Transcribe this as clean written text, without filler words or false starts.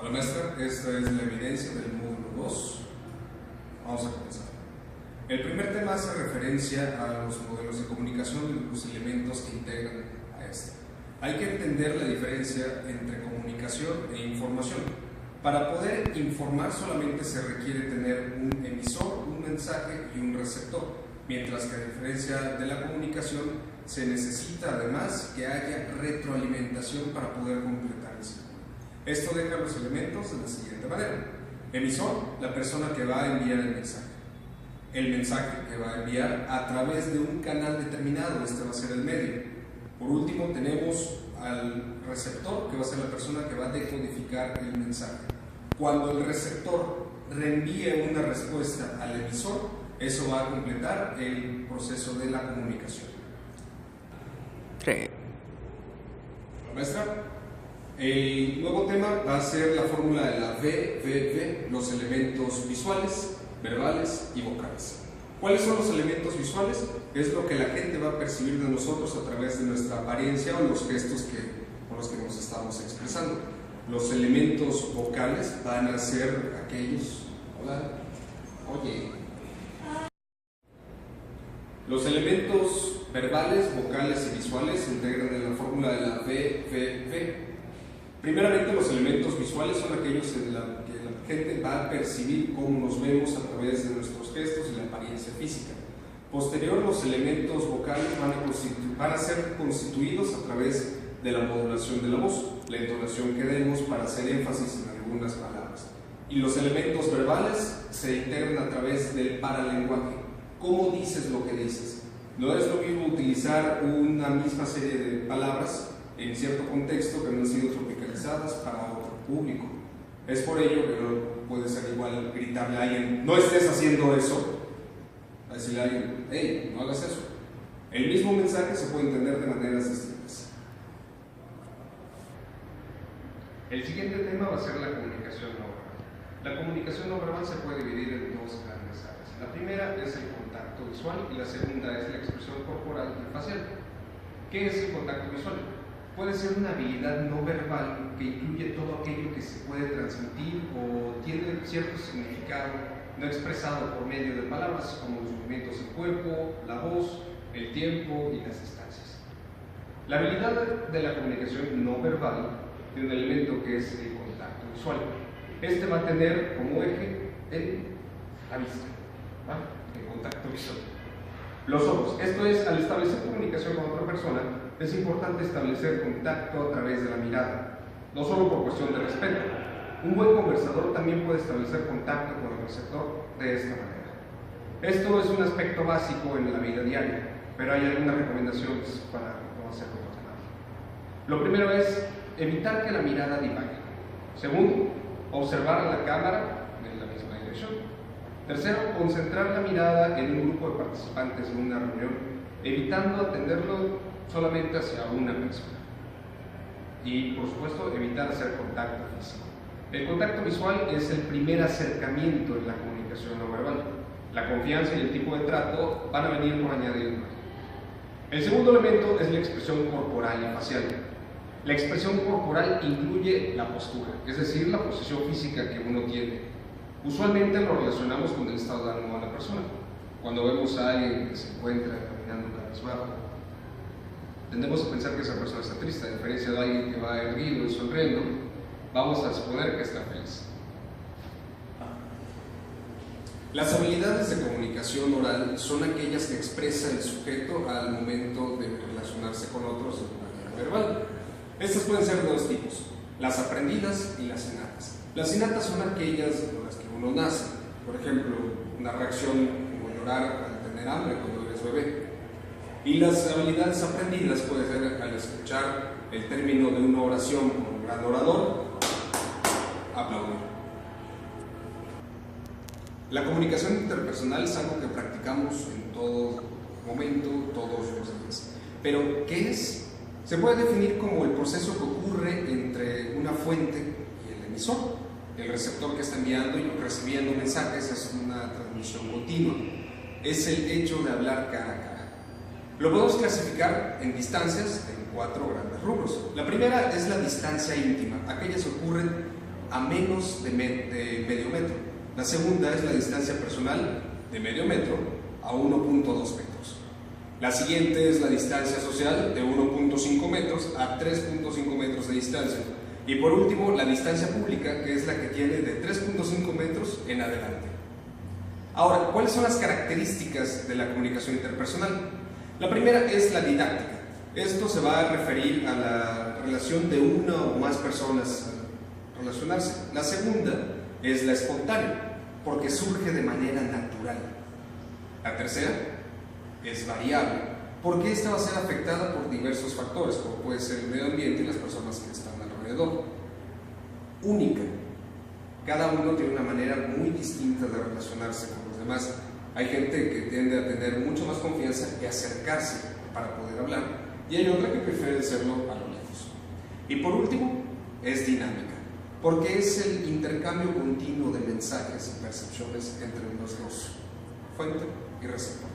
Hola maestra, esta es la evidencia del módulo 2. Vamos a comenzar. El primer tema hace referencia a los modelos de comunicación y los elementos que integran a este. Hay que entender la diferencia entre comunicación e información. Para poder informar solamente se requiere tener un emisor, un mensaje y un receptor, mientras que a diferencia de la comunicación se necesita además que haya retroalimentación para poder completar el ciclo. Esto deja los elementos de la siguiente manera. Emisor, la persona que va a enviar el mensaje. El mensaje que va a enviar a través de un canal determinado, este va a ser el medio. Por último tenemos al receptor, que va a ser la persona que va a decodificar el mensaje. Cuando el receptor reenvíe una respuesta al emisor, eso va a completar el proceso de la comunicación. 3. ¿La maestra? El nuevo tema va a ser la fórmula de la VVV, los elementos visuales, verbales y vocales. ¿Cuáles son los elementos visuales? Es lo que la gente va a percibir de nosotros a través de nuestra apariencia o los gestos con los que nos estamos expresando. Los elementos vocales van a ser aquellos, hola, oye. Los elementos verbales, vocales y visuales se integran en la fórmula de la VVV. Primeramente, los elementos visuales son aquellos en la que la gente va a percibir cómo nos vemos a través de nuestros gestos y la apariencia física. Posterior, los elementos vocales van a ser constituidos a través de la modulación de la voz, la entonación que demos para hacer énfasis en algunas palabras. Y los elementos verbales se integran a través del paralenguaje. ¿Cómo dices lo que dices? No es lo mismo utilizar una misma serie de palabras en cierto contexto que no han sido tropicalizadas para otro público. Es por ello que no puede ser igual gritarle a alguien, no estés haciendo eso, a decirle a alguien, hey, no hagas eso. El mismo mensaje se puede entender de maneras distintas. El siguiente tema va a ser la comunicación no verbal. La comunicación no verbal se puede dividir en dos grandes áreas. La primera es el contacto visual y la segunda es la expresión corporal y facial. ¿Qué es el contacto visual? Puede ser una habilidad no verbal que incluye todo aquello que se puede transmitir o tiene cierto significado no expresado por medio de palabras, como los movimientos del cuerpo, la voz, el tiempo y las distancias. La habilidad de la comunicación no verbal tiene un elemento que es el contacto visual. Este va a tener como eje la vista, ¿vale? El contacto visual. Los ojos, esto es, al establecer comunicación con otra persona, es importante establecer contacto a través de la mirada, no solo por cuestión de respeto. Un buen conversador también puede establecer contacto con el receptor de esta manera. Esto es un aspecto básico en la vida diaria, pero hay algunas recomendaciones para no hacerlo automático. Lo primero es evitar que la mirada divague. Segundo, observar a la cámara en la misma dirección. Tercero, concentrar la mirada en un grupo de participantes en una reunión, evitando atenderlo solamente hacia una persona. Y, por supuesto, evitar hacer contacto físico. El contacto visual es el primer acercamiento en la comunicación no verbal. La confianza y el tipo de trato van a venir por añadidura. El segundo elemento es la expresión corporal y facial. La expresión corporal incluye la postura, es decir, la posición física que uno tiene. Usualmente lo relacionamos con el estado de ánimo de la persona. Cuando vemos a alguien que se encuentra caminando cabizbajo, tendemos a pensar que esa persona está triste, a diferencia de alguien que va erguido y sonriendo, vamos a suponer que está feliz. Las habilidades de comunicación oral son aquellas que expresa el sujeto al momento de relacionarse con otros de manera verbal. Estas pueden ser de dos tipos, las aprendidas y las innatas. Las innatas son aquellas con las que uno nace, por ejemplo, una reacción como llorar al tener hambre cuando eres bebé. Y las habilidades aprendidas puede ser al escuchar el término de una oración con un gran orador, aplaudir. La comunicación interpersonal es algo que practicamos en todo momento, todos los días. Pero, ¿qué es? Se puede definir como el proceso que ocurre entre una fuente y el emisor. El receptor que está enviando y recibiendo mensajes es una transmisión continua. Es el hecho de hablar cara a cara. Lo podemos clasificar en distancias en 4 grandes rubros. La primera es la distancia íntima, aquellas que ocurren a menos de medio metro. La segunda es la distancia personal de medio metro a 1.2 metros. La siguiente es la distancia social de 1.5 metros a 3.5 metros de distancia. Y por último, la distancia pública, que es la que tiene de 3.5 metros en adelante. Ahora, ¿cuáles son las características de la comunicación interpersonal? La primera es la didáctica. Esto se va a referir a la relación de una o más personas al relacionarse. La segunda es la espontánea, porque surge de manera natural. La tercera es variable, porque esta va a ser afectada por diversos factores, como puede ser el medio ambiente y las personas que están alrededor. Única. Cada uno tiene una manera muy distinta de relacionarse con los demás. Hay gente que tiende a tener mucho más confianza y acercarse para poder hablar, y hay otra que prefiere hacerlo a lo lejos. Y por último, es dinámica, porque es el intercambio continuo de mensajes y percepciones entre los dos, fuente y receptor.